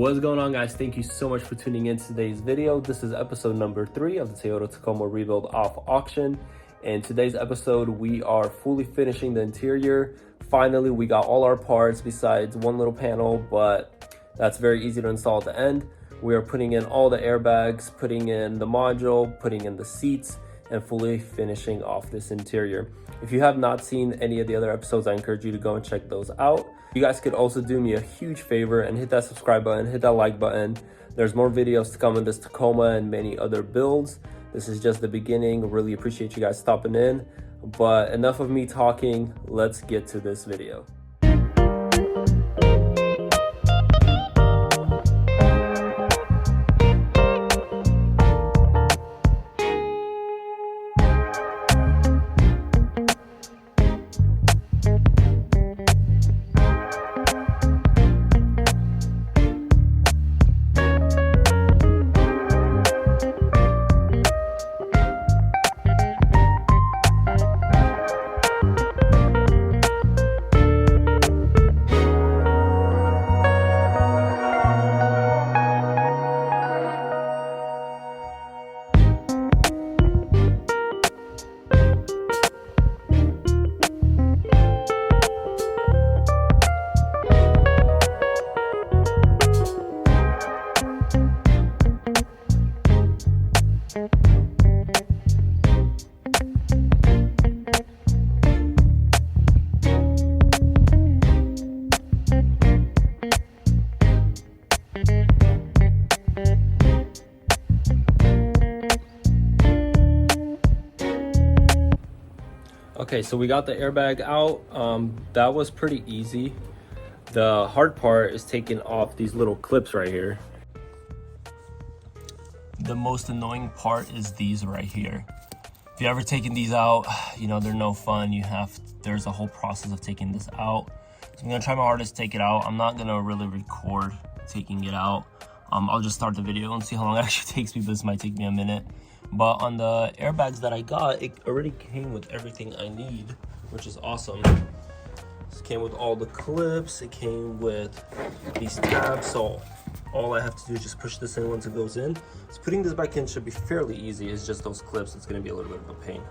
What's going on, guys? Thank you so much for tuning in to today's video. This is episode number 3 of the Toyota Tacoma rebuild off auction. In today's episode, we are fully finishing the interior. Finally, we got all our parts besides one little panel, but that's very easy to install at the end. We are putting in all the airbags, putting in the module, putting in the seats, and fully finishing off this interior. If you have not seen any of the other episodes, I encourage you to go and check those out. You guys could also do me a huge favor and hit that subscribe button, hit that like button. There's more videos to come in this Tacoma and many other builds. This is just the beginning. Really appreciate you guys stopping in. But enough of me talking, let's get to this video. Okay, so we got the airbag out. That was pretty easy. The hard part is taking off these little clips right here. The most annoying part is these right here. If you ever taken these out, you know, they're no fun. There's a whole process of taking this out. So I'm gonna try my hardest to take it out. I'm not gonna really record taking it out. I'll just start the video and see how long it actually takes me, but this might take me a minute. But on the airbags that I got, it already came with everything I need, which is awesome. It came with all the clips, it came with these tabs, so all I have to do is just push this in once it goes in. So putting this back in should be fairly easy. It's just those clips, it's gonna be a little bit of a pain.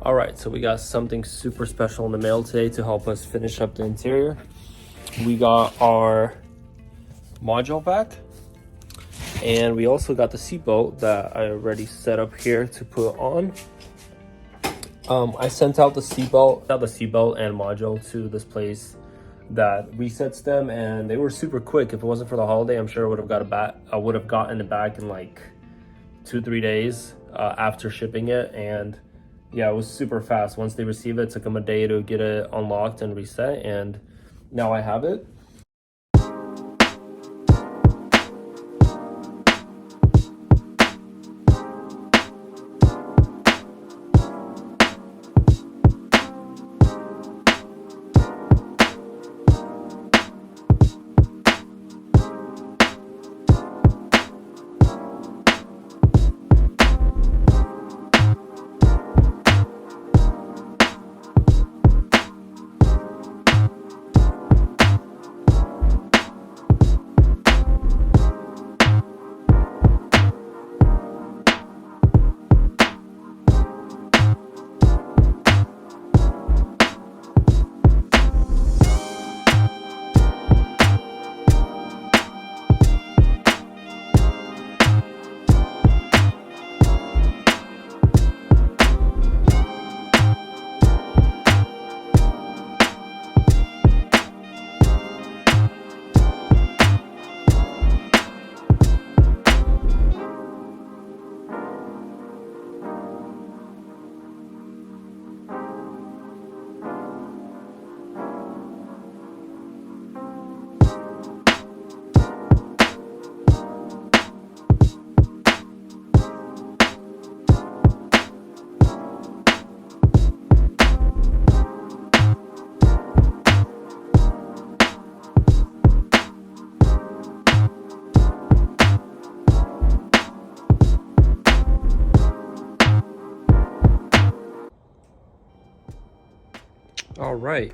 All right, so we got something super special in the mail today to help us finish up the interior. We got our module back, and we also got the seatbelt that I already set up here to put on. I sent out the seatbelt and module to this place that resets them, and they were super quick. If it wasn't for the holiday, I'm sure I would have gotten it back in like 2-3 days after shipping it. And yeah, it was super fast. Once they received it, it took them a day to get it unlocked and reset, and now I have it. All right,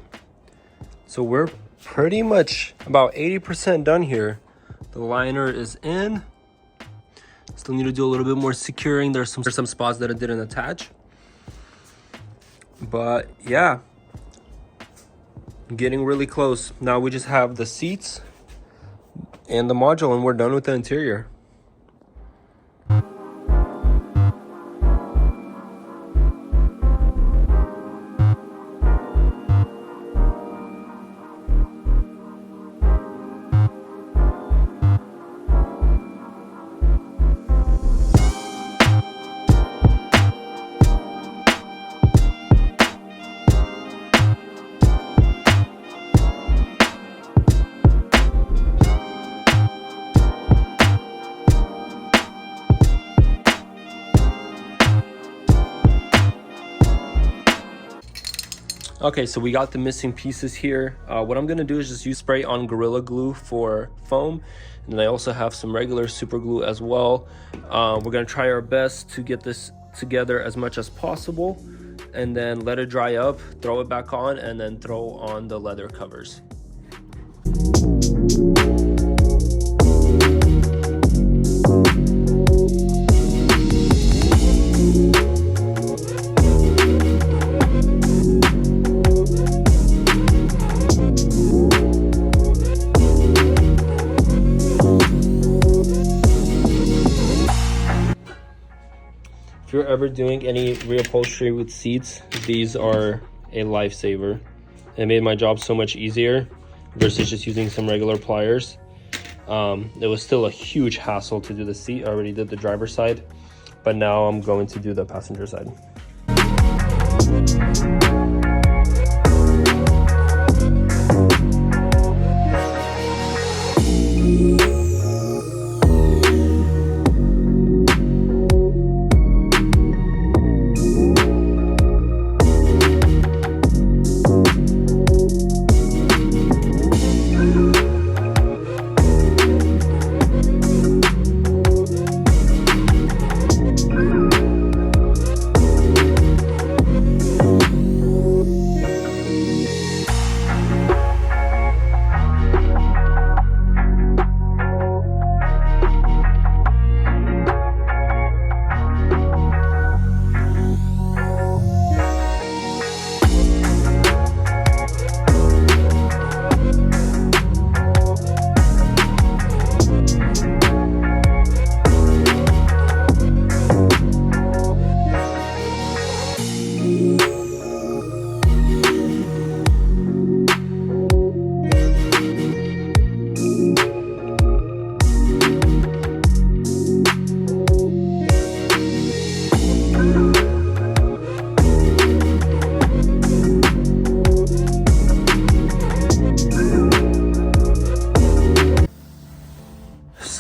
so we're pretty much about 80% done here. The liner is in. Still need to do a little bit more securing. There's some spots that it didn't attach, but yeah, getting really close. Now we just have the seats and the module, and we're done with the interior. Okay, so we got the missing pieces here. What I'm gonna do is just use spray on Gorilla Glue for foam, and then I also have some regular super glue as well. We're gonna try our best to get this together as much as possible, and then let it dry up, throw it back on, and then throw on the leather covers. If you're ever doing any reupholstery with seats, these are a lifesaver. It made my job so much easier versus just using some regular pliers. It was still a huge hassle to do the seat. I already did the driver's side, but now I'm going to do the passenger side.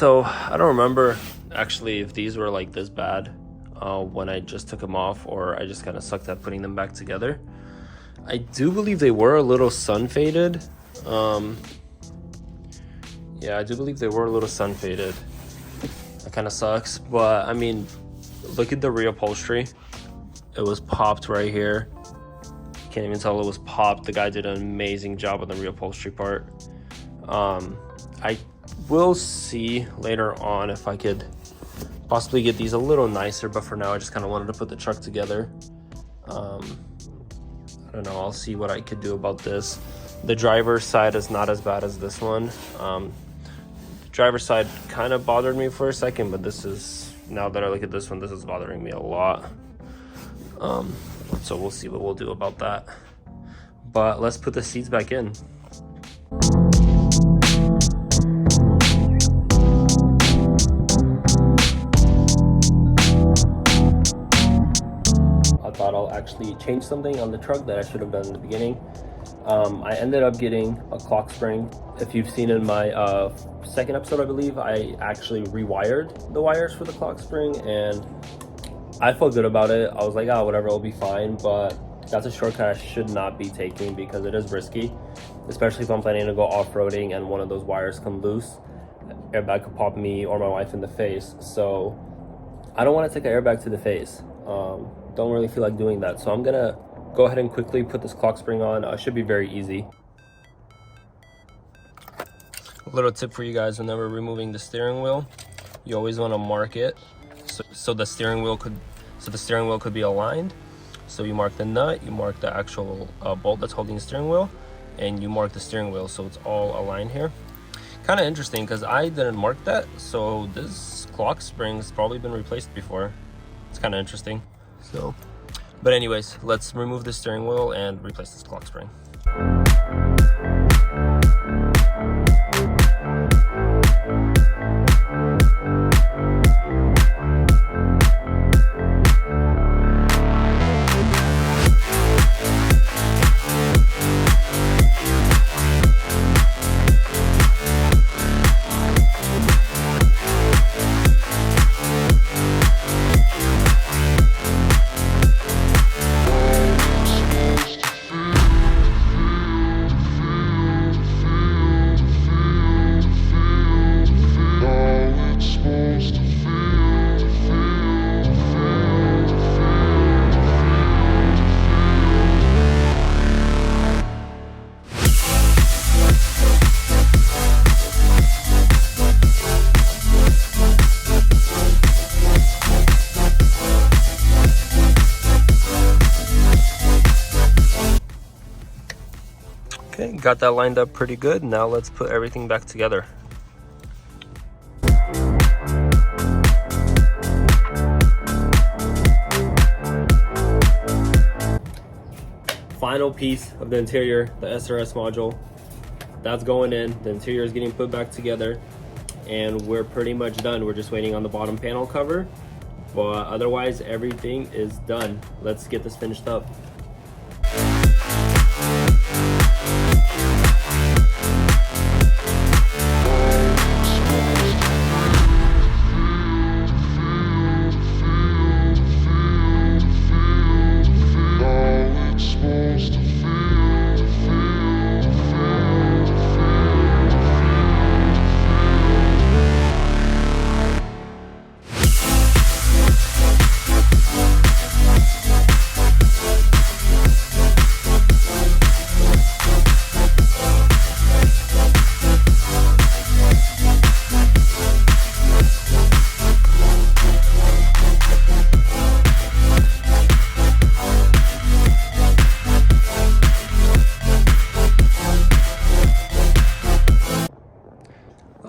So I don't remember actually if these were like this bad when I just took them off, or I just kind of sucked at putting them back together. I do believe they were a little sun faded. Yeah, I do believe they were a little sun faded. That kind of sucks, but I mean, look at the reupholstery. It was popped right here. Can't even tell it was popped. The guy did an amazing job on the reupholstery part. I will see later on if I could possibly get these a little nicer, but for now I just kind of wanted to put the truck together. I don't know, I'll see what I could do about this. The driver's side is not as bad as this one. The driver's side kind of bothered me for a second, but this is, now that I look at this one, this is bothering me a lot. So we'll see what we'll do about that. But let's put the seats back in. I thought I'll actually change something on the truck that I should have done in the beginning. I ended up getting a clock spring. If you've seen in my second episode, I believe, I actually rewired the wires for the clock spring, and I felt good about it. I was like, oh, whatever, it'll be fine. But that's a shortcut I should not be taking because it is risky, especially if I'm planning to go off-roading and one of those wires come loose. Airbag could pop me or my wife in the face. So I don't want to take an airbag to the face. Don't really feel like doing that. So I'm gonna go ahead and quickly put this clock spring on. Should be very easy. A little tip for you guys: whenever removing the steering wheel, you always want to mark it so the steering wheel could be aligned. So you mark the nut, you mark the actual bolt that's holding the steering wheel, and you mark the steering wheel so it's all aligned here. Kind of interesting because I didn't mark that, so this clock spring's probably been replaced before. It's kind of interesting. So, but anyways, let's remove the steering wheel and replace this clock spring. Okay, got that lined up pretty good. Now let's put everything back together. Final piece of the interior, the SRS module, that's going in. The interior is getting put back together, and we're pretty much done. We're just waiting on the bottom panel cover, but otherwise everything is done. Let's get this finished up.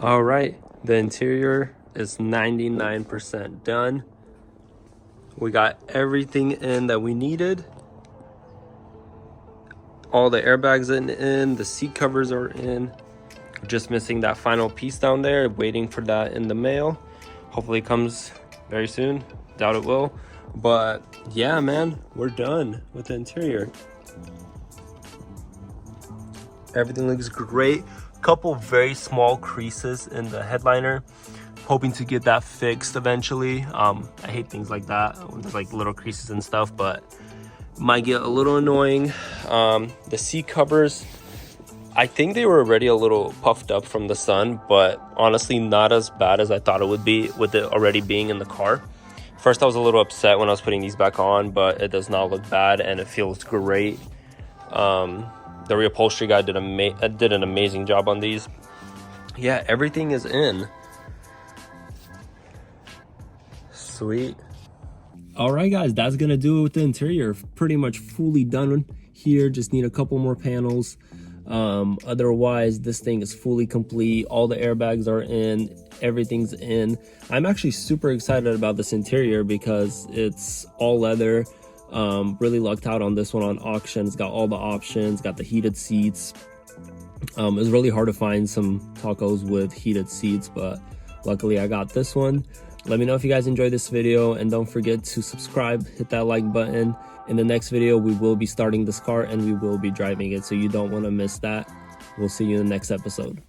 All right, the interior is 99% done. We got everything in that we needed. All the airbags in, the seat covers are in. Just missing that final piece down there, waiting for that in the mail. Hopefully it comes very soon. Doubt it will. But yeah, man, we're done with the interior. Everything looks great. Couple very small creases in the headliner. hoping to get that fixed eventually. I hate things like that when there's like little creases and stuff, but might get a little annoying. The seat covers, I think they were already a little puffed up from the sun, but honestly not as bad as I thought it would be with it already being in the car. First I was a little upset when I was putting these back on, but it does not look bad and it feels great. The reupholstery guy did an amazing job on these. Yeah, everything is in. Sweet. All right, guys, that's gonna do it with the interior. Pretty much fully done here. Just need a couple more panels. Otherwise, this thing is fully complete. All the airbags are in. Everything's in. I'm actually super excited about this interior because it's all leather. Really lucked out on this one on auction. It's got all the options, got the heated seats. It was really hard to find some Tacos with heated seats, but luckily I got this one. Let me know if you guys enjoyed this video, and don't forget to subscribe, hit that like button. In the next video, we will be starting this car and we will be driving it, so you don't want to miss that. We'll see you in the next episode.